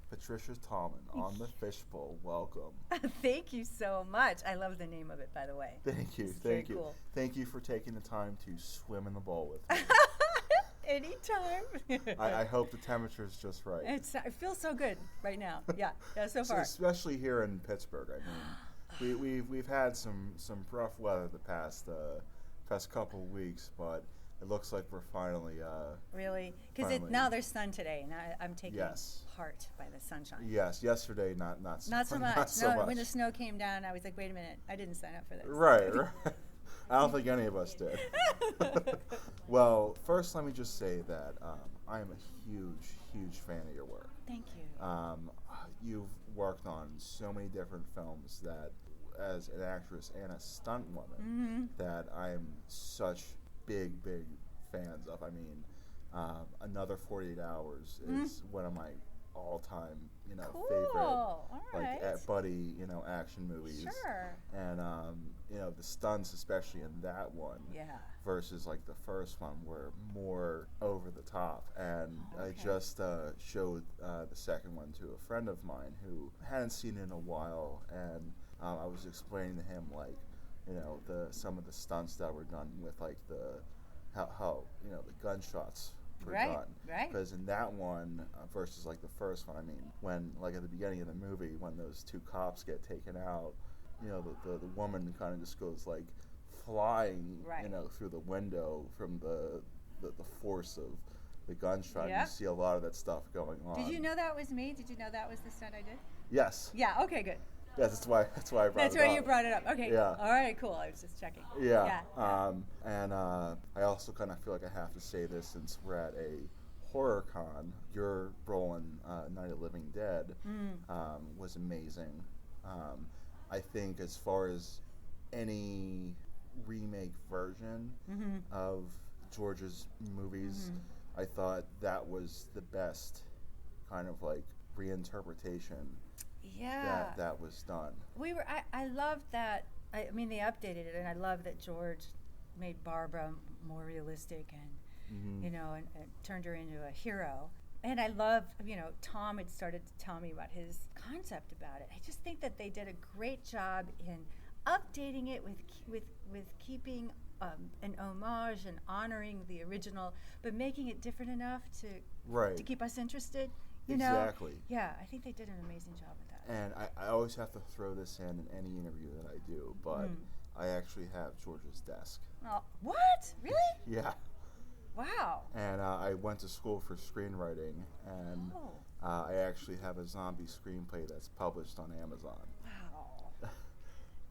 Patricia Tallman on the Fishbowl. Welcome. Thank you so much. I love the name of it, by the way. Thank you. It's Thank very you. cool. Thank you for taking the time to swim in the bowl with me. Anytime. I hope the temperature is just right. It feels so good right now. Yeah, so far. Especially here in Pittsburgh. I mean, we've had some rough weather the past couple of weeks, but it looks like we're finally. Really? Because now there's sun today, and I'm taking heart by the sunshine. Yes, yesterday not so much. Not so much. When the snow came down, I was like, wait a minute, I didn't sign up for this. Right. I don't think any of us did. Well, first let me just say that I am a huge fan of your work. Thank you. You've worked on so many different films that, as an actress and a stunt woman, that I am such big fans of. I mean, Another 48 Hours is one of my all-time, favorite, buddy, action movies. Sure. And the stunts, especially in that one, versus like the first one, were more over the top. And I just showed the second one to a friend of mine who hadn't seen it in a while, and I was explaining to him some of the stunts that were done with like how the gunshots were done. Right. Because in that one versus like the first one, I mean, when like at the beginning of the movie, when those two cops get taken out, the woman kind of just goes like flying, through the window from the force of the gunshot. Yep. You see a lot of that stuff going on. Did you know that was me? Did you know that was the stunt I did? Yes. Yeah. Okay. Good. Yes, that's why I brought it up. That's why you brought it up. Okay. Yeah. All right. Cool. I was just checking. Yeah. And I also kind of feel like I have to say this since we're at a horror con. Your role in Night of the Living Dead was amazing. I think as far as any remake version of George's movies, I thought that was the best kind of like reinterpretation that was done. I love that. I mean, they updated it, and I love that George made Barbara more realistic and and turned her into a hero. And I love, Tom had started to tell me about his concept about it. I just think that they did a great job in updating it with keeping an homage and honoring the original, but making it different enough to keep us interested. Exactly. Yeah, I think they did an amazing job with that. And I always have to throw this in any interview that I do, but I actually have George's desk. Oh, what? Really? Yeah. Wow. And I went to school for screenwriting, and I actually have a zombie screenplay that's published on Amazon. Wow.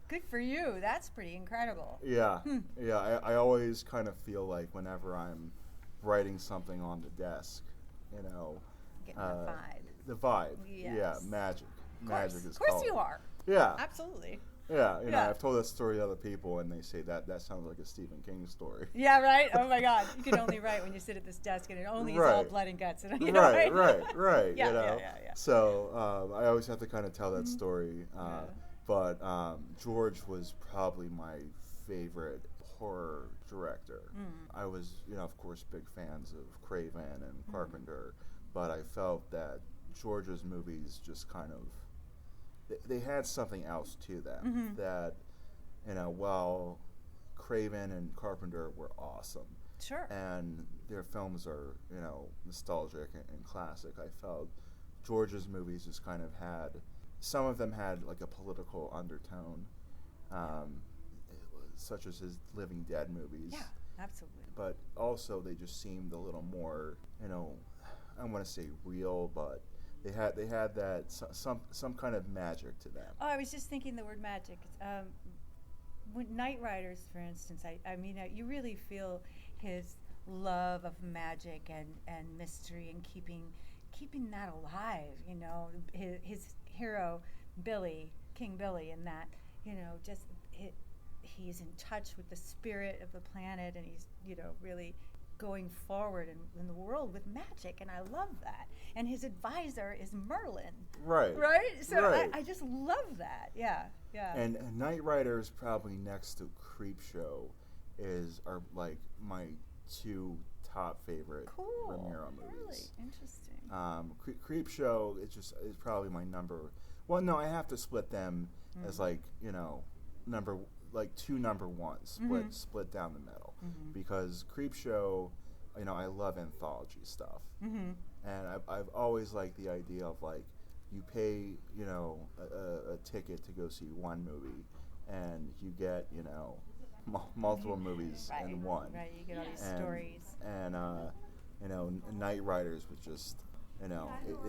Good for you. That's pretty incredible. Yeah. Yeah, I always kind of feel like whenever I'm writing something on the desk, Getting the vibe. The vibe. Yes. Yeah, magic. Magic is Of course called. you are. Yeah. Absolutely. Yeah, I've told that story to other people, and they say that sounds like a Stephen King story. Yeah, right? Oh, my God. You can only write when you sit at this desk, and it only is all blood and guts. Right. Yeah. So I always have to kind of tell that story. But George was probably my favorite horror director. I was, of course, big fans of Craven and Carpenter, but I felt that George's movies just kind of they had something else to them that, while Craven and Carpenter were awesome. Sure. And their films are, nostalgic and classic. I felt George's movies just kind of some of them had like a political undertone, such as his Living Dead movies. Yeah, absolutely. But also they just seemed a little more, I don't want to say real, but they had that some kind of magic to them. Oh, I was just thinking the word magic. With Night Riders, for instance, I mean, you really feel his love of magic and mystery and keeping that alive. His hero, King Billy, and that, he's in touch with the spirit of the planet, and he's, really going forward in the world with magic, and I love that. And his advisor is Merlin. Right. So right. I just love that. Yeah. And Night Riders, probably next to Creepshow, are like my two top favorite Cool. Romero movies. Really interesting. Creepshow is probably my number. Well, no, I have to split them as like two number ones split down the middle because Creepshow, I love anthology stuff, and I've always liked the idea of like you pay a ticket to go see one movie, and you get multiple movies in one. Right, you get all these stories. And Knight Riders was just it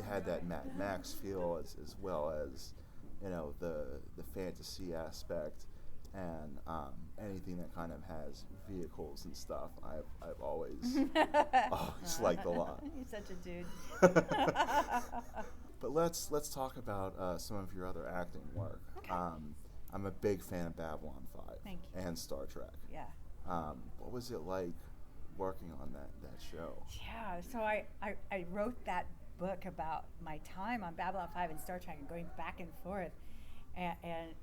had that Mad Max feel as well as the fantasy aspect. And anything that kind of has vehicles and stuff, I've always liked a lot. You're such a dude. But let's talk about some of your other acting work. Okay. I'm a big fan of Babylon 5 Thank you. and Star Trek. Yeah. What was it like working on that show? Yeah. So I wrote that book about my time on Babylon 5 and Star Trek and going back and forth, and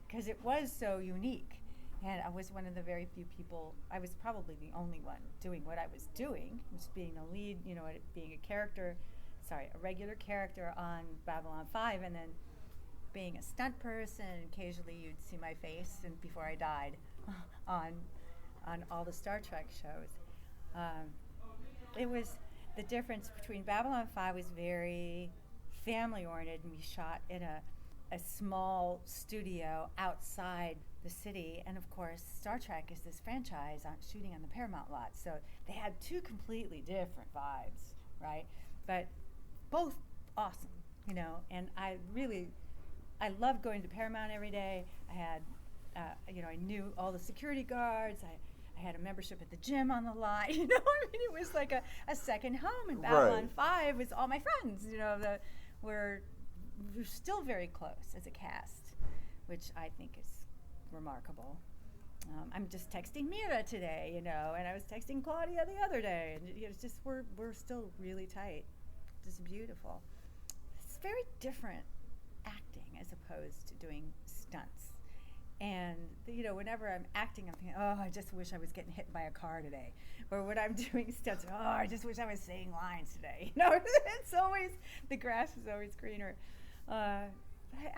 because it was so unique. And I was one of the very few people, I was probably the only one doing what I was doing, just being the lead, being a regular character on Babylon 5, and then being a stunt person, and occasionally you'd see my face and before I died on all the Star Trek shows. It was, the difference between Babylon 5 was very family-oriented, and we shot in a small studio outside the city, and of course Star Trek is this franchise shooting on the Paramount lot, so they had two completely different vibes, right? But both awesome, and I loved going to Paramount every day. I had I knew all the security guards. I had a membership at the gym on the lot. It was like a second home. And Babylon 5 was all my friends. We're still very close as a cast, which I think is remarkable. I'm just texting Mira today, and I was texting Claudia the other day, and it's just we're still really tight. Just beautiful. It's very different acting as opposed to doing stunts. And whenever I'm acting, I'm thinking, oh, I just wish I was getting hit by a car today. Or when I'm doing stunts, oh, I just wish I was saying lines today. It's always, the grass is always greener. But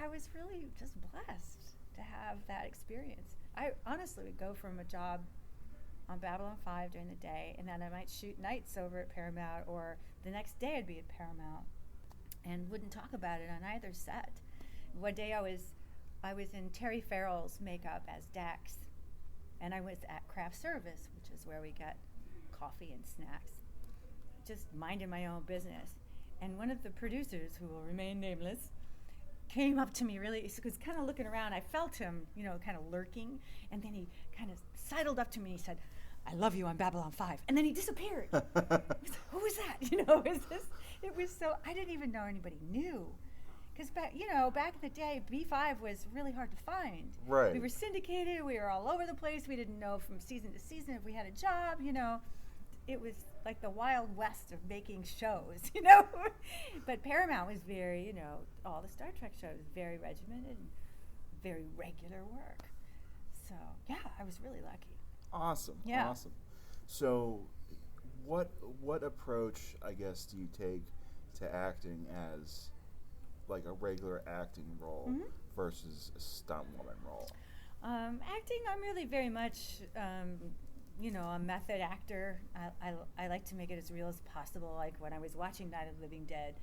I was really just blessed to have that experience. I honestly would go from a job on Babylon 5 during the day, and then I might shoot nights over at Paramount, or the next day I'd be at Paramount, and wouldn't talk about it on either set. One day I was in Terry Farrell's makeup as Dax, and I was at craft service, which is where we get coffee and snacks, just minding my own business. And one of the producers, who will remain nameless, came up to me he was kind of looking around. I felt him, kind of lurking, and then he kind of sidled up to me and he said, "I love you on Babylon 5." And then he disappeared. Who was that? It was so, I didn't even know anybody knew. Because back in the day, B5 was really hard to find. Right. We were syndicated. We were all over the place. We didn't know from season to season if we had a job. It was like the Wild West of making shows. But Paramount was very, all the Star Trek shows, very regimented and very regular work. So yeah, I was really lucky. Awesome. Yeah. Awesome. So, what approach, I guess, do you take to acting as like a regular acting role versus a stunt woman role? Acting, I'm really very much, a method actor. I like to make it as real as possible. Like when I was watching Night of the Living Dead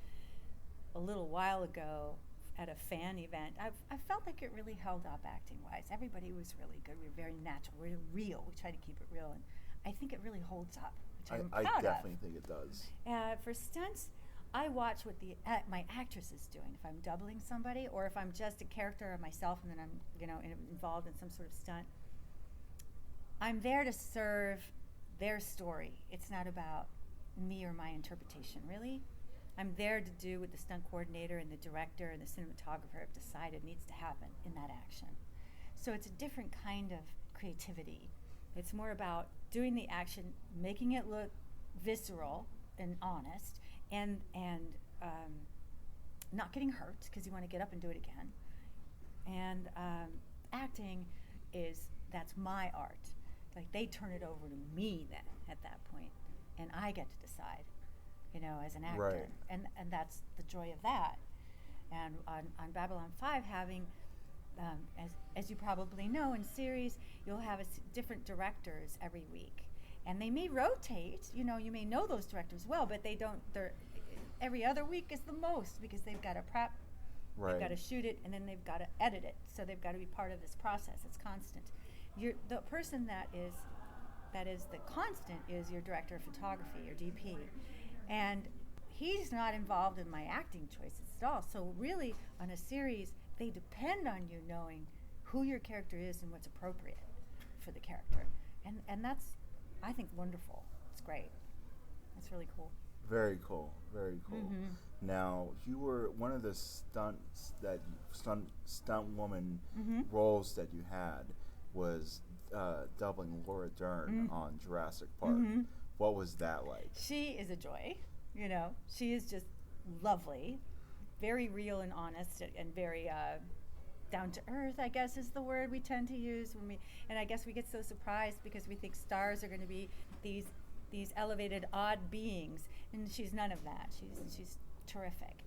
a little while ago at a fan event, I felt like it really held up acting-wise. Everybody was really good. We were very natural. We were real. We tried to keep it real, and I think it really holds up, which I'm proud of. I definitely think it does. For stunts, I watch what my actress is doing. If I'm doubling somebody, or if I'm just a character of myself and then I'm involved in some sort of stunt, I'm there to serve their story. It's not about me or my interpretation, really. I'm there to do what the stunt coordinator and the director and the cinematographer have decided needs to happen in that action. So it's a different kind of creativity. It's more about doing the action, making it look visceral and honest, and not getting hurt because you want to get up and do it again. And acting that's my art. Like they turn it over to me then at that point. and I get to decide, as an actor. Right. And that's the joy of that. And on Babylon 5, having, as you probably know, in series, you'll have different directors every week. And they may rotate, you may know those directors well, but every other week is the most, because they've got to prep, Right. they've got to shoot it, and then they've got to edit it. So they've got to be part of this process. It's constant. The person that is the constant is your director of photography, your DP. And he's not involved in my acting choices at all. So really, on a series, they depend on you knowing who your character is and what's appropriate for the character. And that's, I think, wonderful. It's great. It's really cool. Very cool. Very cool. Mm-hmm. Now, you were one of the stunt woman Mm-hmm. roles that you had was doubling Laura Dern on Jurassic Park. Mm-hmm. What was that like? She is a joy. She is just lovely, very real and honest, and very down to earth, I guess is the word we tend to use and I guess we get so surprised because we think stars are going to be these elevated, odd beings, and she's none of that. She's terrific.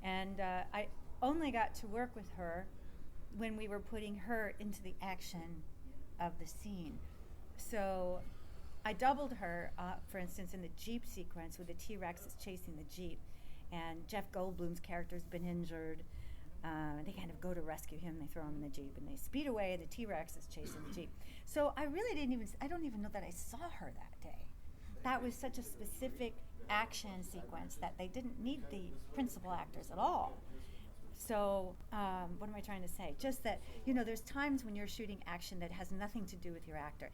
And I only got to work with her when we were putting her into the action of the scene. So I doubled her, for instance, in the Jeep sequence where the T-Rex is chasing the Jeep, and Jeff Goldblum's character's been injured. They kind of go to rescue him. They throw him in the Jeep, and they speed away, and the T-Rex is chasing the Jeep. So I really I don't even know that I saw her that day. That was such a specific action sequence that they didn't need the principal actors at all. So what am I trying to say? Just that, there's times when you're shooting action that has nothing to do with your actor,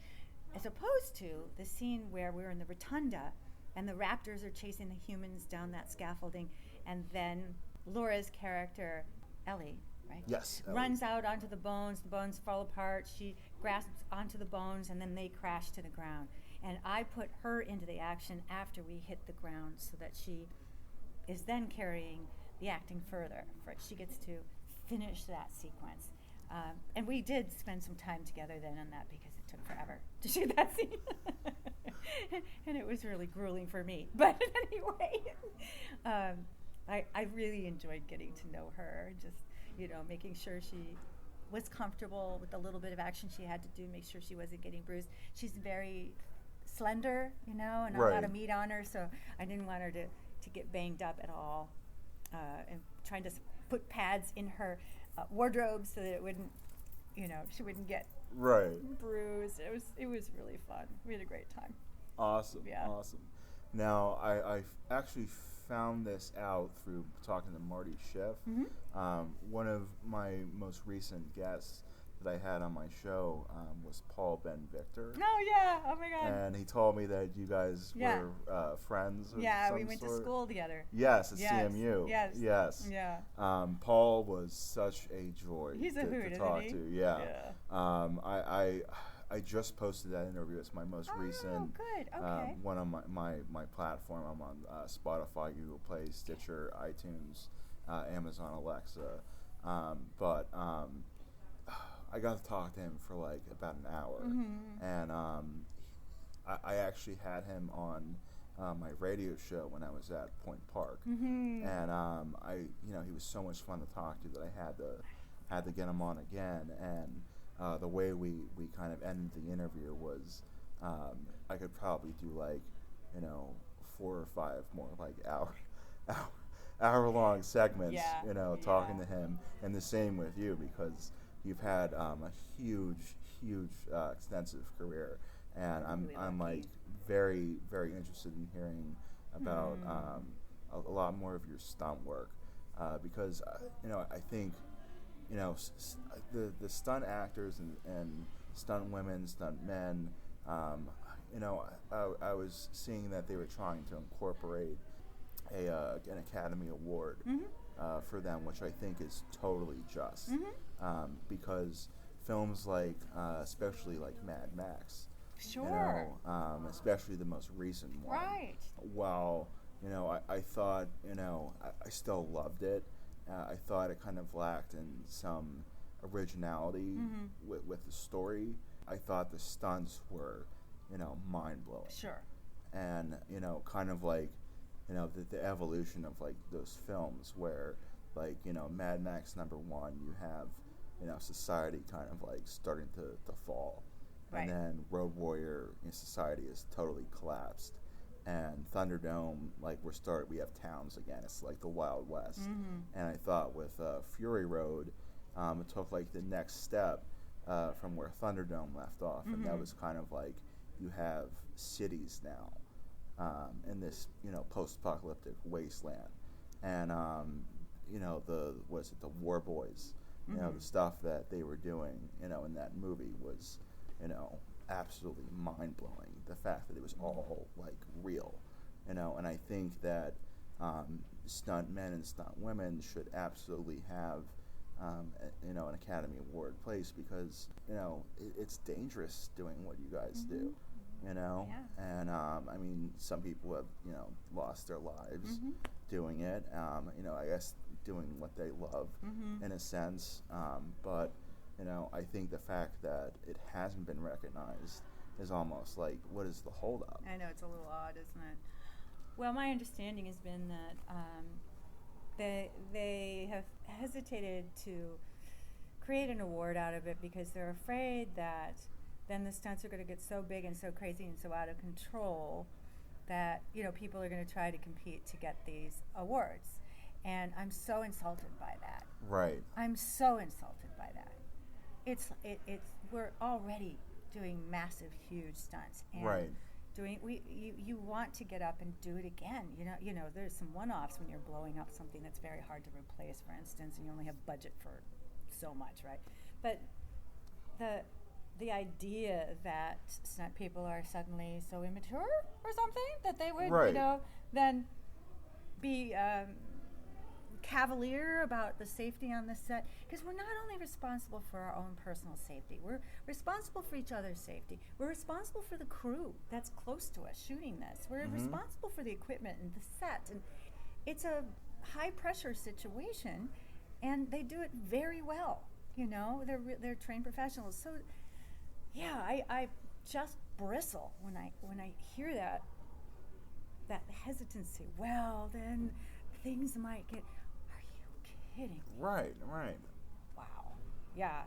as opposed to the scene where we're in the rotunda and the raptors are chasing the humans down that scaffolding, and then Laura's character, Ellie, right? Yes. Ellie. Runs out onto the bones fall apart, she grasps onto the bones, and then they crash to the ground. And I put her into the action after we hit the ground so that she is then carrying the acting further. She gets to finish that sequence. And we did spend some time together then on that because it took forever to shoot that scene. And it was really grueling for me. But anyway, I really enjoyed getting to know her, just, making sure she was comfortable with the little bit of action she had to do, make sure she wasn't getting bruised. She's very slender, and a lot of meat on her, so I didn't want her to get banged up at all. And trying to put pads in her wardrobe so that it wouldn't, she wouldn't get bruised. It was really fun. We had a great time. Awesome. Yeah. Awesome. Now, I actually found this out through talking to Marty Schiff. Mm-hmm. One of my most recent guests that I had on my show was Paul Ben Victor. Oh, yeah. Oh, my God. And he told me that you guys were friends of some we went to school together. Yes, at CMU. Yes. Yes. Yeah. Paul was such a joy He's a hoot, to talk isn't he? to. Yeah. I just posted that interview. It's my most recent good. Okay. one on my platform. I'm on Spotify, Google Play, Stitcher, iTunes, Amazon Alexa. But I got to talk to him for like about an hour, Mm-hmm. and I actually had him on my radio show when I was at Point Park, Mm-hmm. and he was so much fun to talk to that I had to get him on again. And the way we kind of ended the interview was I could probably do 4 or 5 more hour long segments, talking to him, and the same with you, because you've had a huge extensive career, and I'm like very, very interested in hearing about a lot more of your stunt work, because I think the stunt actors and stunt women, stunt men, I was seeing that they were trying to incorporate an Academy Award for them, which I think is totally just, because films like, especially like Mad Max, Sure. Especially the most recent one. Right. While I thought I still loved it. I thought it kind of lacked in some originality with the story. I thought the stunts were mind blowing. Sure. and kind of like the evolution of like those films where like Mad Max #1, you have society kind of like starting to fall, Right. and then Road Warrior society is totally collapsed, and Thunderdome, like we have towns again. It's like the Wild West. Mm-hmm. And I thought with Fury Road, it took like the next step from where Thunderdome left off, and that was kind of like you have cities now in this post-apocalyptic wasteland, and the War Boys, the stuff that they were doing in that movie was absolutely mind-blowing. The fact that it was all like real, and I think that stunt men and stunt women should absolutely have an Academy Award place, because it's dangerous doing what you guys do, Yeah. and I mean, some people have lost their lives doing it, I guess doing what they love in a sense, but I think the fact that it hasn't been recognized is almost like, what is the holdup? I know, it's a little odd, isn't it? Well, my understanding has been that they have hesitated to create an award out of it because they're afraid that then the stunts are going to get so big and so crazy and so out of control that people are going to try to compete to get these awards. And I'm so insulted by that. Right. I'm so insulted by that. It's we're already doing massive, huge stunts, and Right. you want to get up and do it again. There's some one-offs when you're blowing up something that's very hard to replace, for instance, and you only have budget for so much, right? But the idea that stunt people are suddenly so immature or something that they would Right. then be cavalier about the safety on the set, because we're not only responsible for our own personal safety, we're responsible for each other's safety. We're responsible for the crew that's close to us shooting this. We're responsible for the equipment and the set, and it's a high pressure situation, and they do it very well. They're trained professionals. So yeah, I just bristle when I hear that hesitancy. Well, then things might get. Kidding me? Right. Wow. Yeah,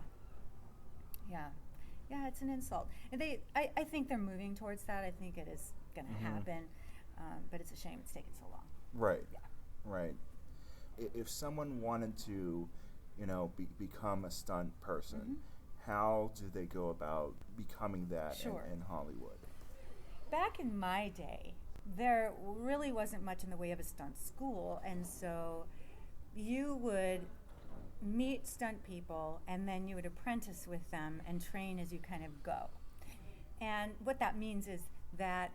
it's an insult, and I think they're moving towards that. I think it is going to happen, but it's a shame it's taken so long. Right. Yeah. Right. If someone wanted to become a stunt person, how do they go about becoming that in Hollywood? Back in my day, there really wasn't much in the way of a stunt school, and so you would meet stunt people, and then you would apprentice with them and train as you kind of go. And what that means is that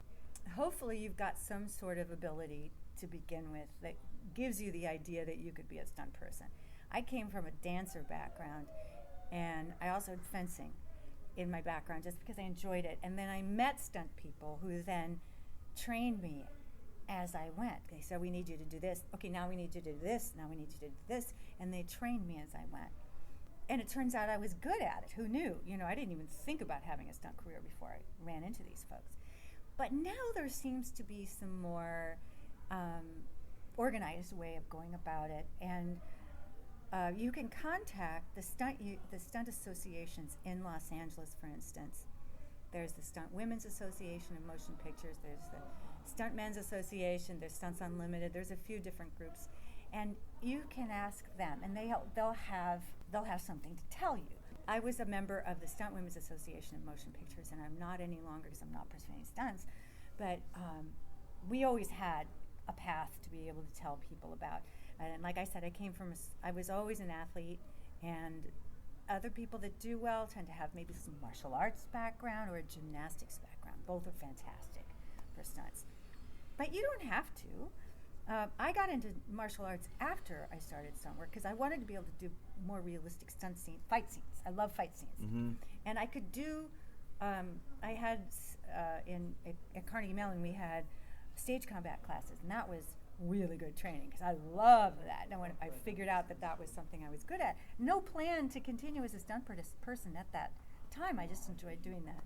hopefully you've got some sort of ability to begin with that gives you the idea that you could be a stunt person. I came from a dancer background, and I also had fencing in my background just because I enjoyed it. And then I met stunt people who then trained me as I went. They said, we need you to do this. Okay, now we need you to do this. Now we need you to do this. And they trained me as I went. And it turns out I was good at it. Who knew? I didn't even think about having a stunt career before I ran into these folks. But now there seems to be some more organized way of going about it. And you can contact the stunt associations in Los Angeles, for instance. There's the Stunt Women's Association of Motion Pictures. There's the Stunt Men's Association. There's Stunts Unlimited. There's a few different groups, and you can ask them, and they'll have something to tell you. I was a member of the Stunt Women's Association of Motion Pictures, and I'm not any longer because I'm not pursuing stunts. But we always had a path to be able to tell people about. And like I said, I was always an athlete, and other people that do well tend to have maybe some martial arts background or a gymnastics background. Both are fantastic for stunts. But you don't have to. I got into martial arts after I started stunt work because I wanted to be able to do more realistic fight scenes. I love fight scenes. And I could do, I had, at Carnegie Mellon, we had stage combat classes, and that was really good training because I love that. And when I figured out that was something I was good at, no plan to continue as a stunt person at that time. I just enjoyed doing that.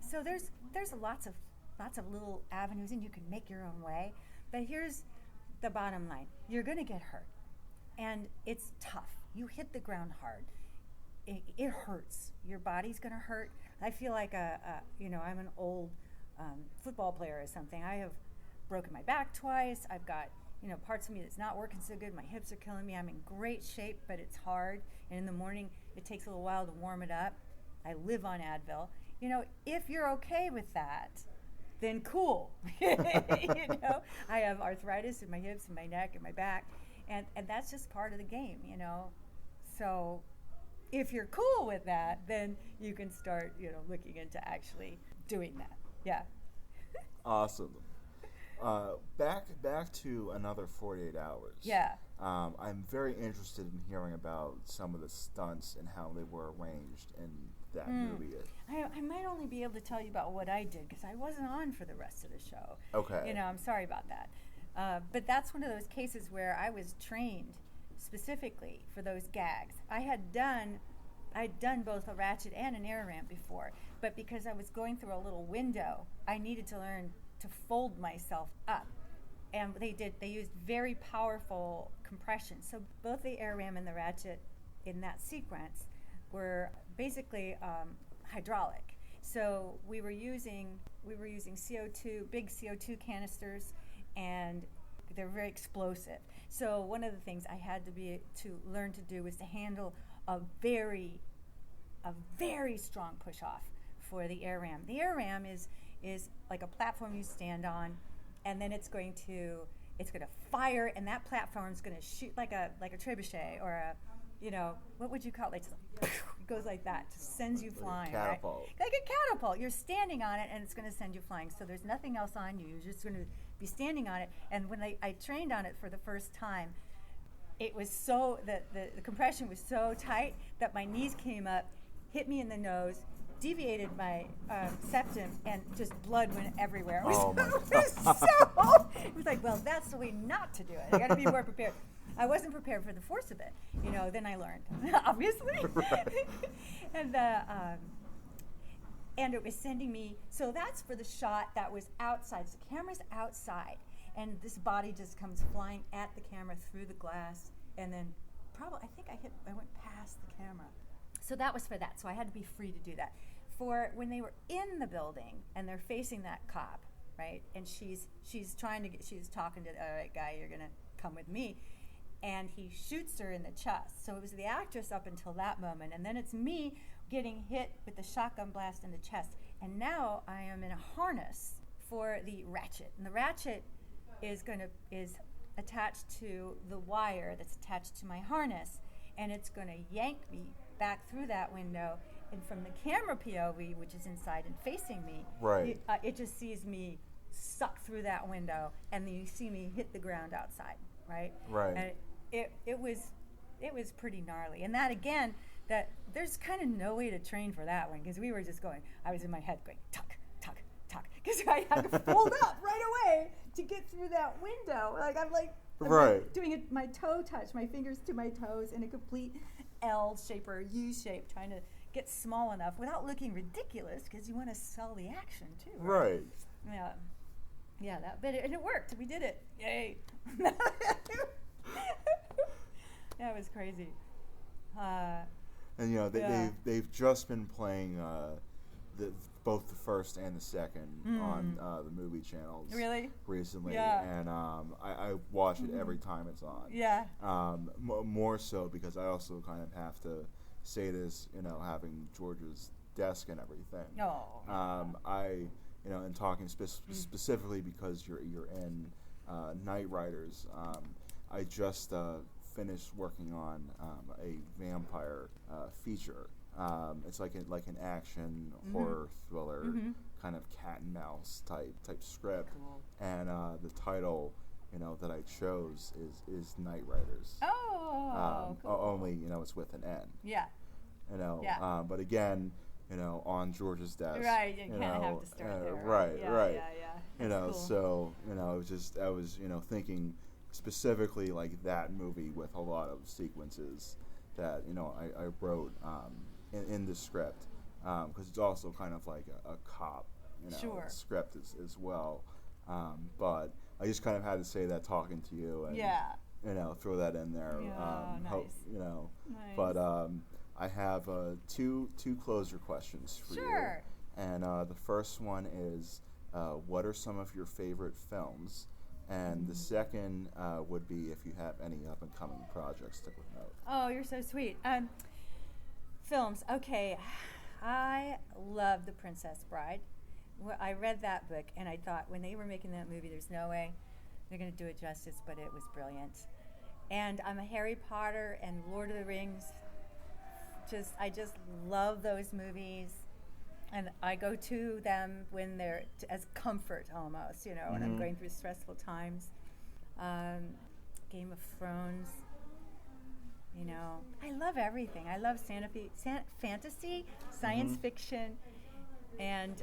So there's lots of lots of little avenues, and you can make your own way. But here's the bottom line. You're going to get hurt. And it's tough. You hit the ground hard. It hurts. Your body's going to hurt. I feel like I'm an old football player or something. I have broken my back twice. I've got, parts of me that's not working so good. My hips are killing me. I'm in great shape, but it's hard. And in the morning, it takes a little while to warm it up. I live on Advil. If you're okay with that, then cool. I have arthritis in my hips and my neck and my back, and that's just part of the game, So if you're cool with that, then you can start, looking into actually doing that. Yeah. Awesome. Back to another 48 hours. Yeah. I'm very interested in hearing about some of the stunts and how they were arranged in that movie. I might only be able to tell you about what I did because I wasn't on for the rest of the show. Okay. I'm sorry about that. But that's one of those cases where I was trained specifically for those gags. I'd done both a ratchet and an air ramp before, but because I was going through a little window, I needed to learn to fold myself up. And they used very powerful compression. So both the air ram and the ratchet in that sequence were basically hydraulic. So we were using CO2, big CO2 canisters, and they're very explosive. So one of the things I had to learn to do was to handle a very strong push off for the air ram. The air ram is like a platform you stand on, and then it's going to fire, and that platform is going to shoot like a trebuchet or a, what would you call it? It goes like that, just sends you flying. Like a catapult. Right? Like a catapult. You're standing on it, and it's going to send you flying. So there's nothing else on you. You're just going to be standing on it. And when I trained on it for the first time, it was so the compression was so tight that my knees came up, hit me in the nose, deviated my septum, and just blood went everywhere. It was like, well, that's the way not to do it. I got to be more prepared. I wasn't prepared for the force of it. Then I learned, obviously. Right. And it was sending me. So that's for the shot that was outside. So the camera's outside, and this body just comes flying at the camera through the glass, and then I went past the camera. So that was for that. So I had to be free to do that. For when they were in the building and they're facing that cop, right? And she's talking to, all right, guy, you're gonna come with me, and he shoots her in the chest. So it was the actress up until that moment, and then it's me getting hit with the shotgun blast in the chest. And now I am in a harness for the ratchet, and the ratchet is attached to the wire that's attached to my harness, and it's going to yank me back through that window. And from the camera POV, which is inside and facing me, right, it just sees me suck through that window, and then you see me hit the ground outside, right? Right. And it was pretty gnarly. And that again, that there's kind of no way to train for that one because we were just going. I was in my head going tuck, tuck, tuck, because I had to fold up right away to get through that window. I'm doing my toe touch, my fingers to my toes in a complete L shape or U shape, trying to get small enough without looking ridiculous because you want to sell the action too. Right. Yeah. And it worked. We did it. Yay. That was crazy. And they've just been playing both the first and the second on the movie channels. Really? Recently. Yeah. And I watch it every time it's on. Yeah. More so because I also kind of have to say this, having George's desk and everything. Oh. And talking specifically because you're in Night Riders. I just finished working on a vampire feature. It's like an action horror thriller, kind of cat and mouse type script. Cool. And the title, that I chose is Night Riders. Oh, cool. Only it's with an N. Yeah. Yeah. But again, on George's desk. Right. You kind of have to start there. Right. Yeah. That's cool. So I was thinking specifically like that movie with a lot of sequences that I wrote in the script because it's also kind of like a cop Sure. script as well. But I just kind of had to say that talking to you, and throw that in there. Nice. Nice. But I have two closer questions for you. Sure. And the first one is, what are some of your favorite films? And the second would be if you have any up-and-coming projects to promote. Oh, you're so sweet. Films. Okay. I love The Princess Bride. I read that book, and I thought when they were making that movie, there's no way they're going to do it justice, but it was brilliant. And I'm a Harry Potter and Lord of the Rings. I just love those movies. And I go to them when they're as comfort almost, when I'm going through stressful times. Game of Thrones. I love everything. I love fantasy, science fiction, and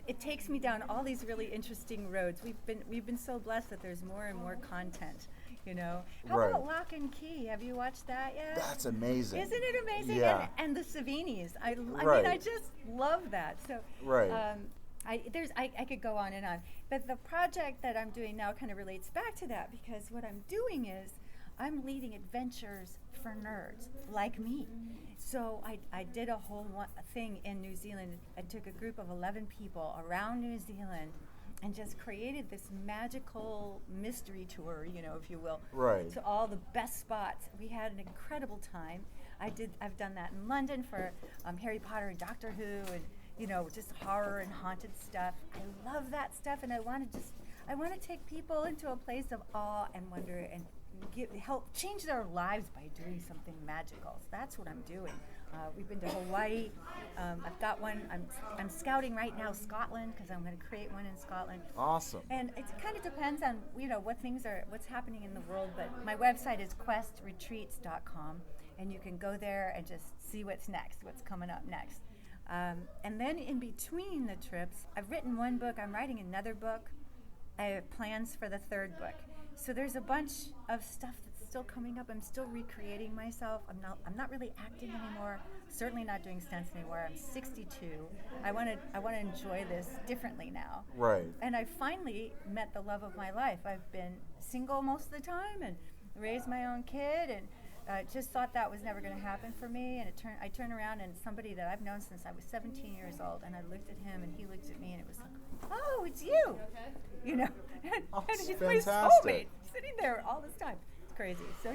it takes me down all these really interesting roads. We've been so blessed that there's more and more content. How about Lock and Key? Have you watched that yet? That's amazing. Isn't it amazing? Yeah. And the Savinis. I mean, I just love that. So I could go on and on. But the project that I'm doing now kind of relates back to that, because what I'm doing is I'm leading adventures for nerds like me. So I did a whole thing in New Zealand. I took a group of 11 people around New Zealand and just created this magical mystery tour, if you will, to all the best spots. We had an incredible time. I've done that in London for Harry Potter and Doctor Who, and just horror and haunted stuff. I love that stuff, and I want to take people into a place of awe and wonder and help change their lives by doing something magical. So that's what I'm doing. We've been to Hawaii. I've got one. I'm scouting right now Scotland, because I'm going to create one in Scotland. Awesome. And it kind of depends on what's happening in the world. But my website is questretreats.com, and you can go there and just see what's coming up next. And then in between the trips, I've written one book. I'm writing another book. I have plans for the third book. So there's a bunch of stuff that's still coming up. I'm still recreating myself. I'm not really acting anymore. Certainly not doing stunts anymore. I'm 62. I want to enjoy this differently now. Right. And I finally met the love of my life. I've been single most of the time and raised my own kid, and just thought that was never going to happen for me. And I turned around, and somebody that I've known since I was 17 years old, and I looked at him and he looked at me, and it was like, oh, it's you. And he's my soulmate, sitting there all this time. It's crazy. So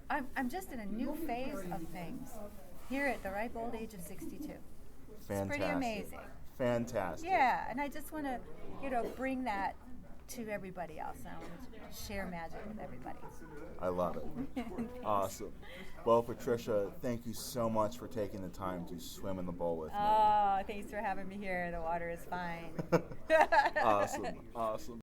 I'm just in a new phase of things here at the ripe old age of 62. Fantastic. It's pretty amazing. Fantastic. Yeah, and I just want to, bring that to everybody else. I want to share magic with everybody. I love it. Awesome. Well, Patricia, thank you so much for taking the time to swim in the bowl with me. Oh, thanks for having me here. The water is fine. Awesome.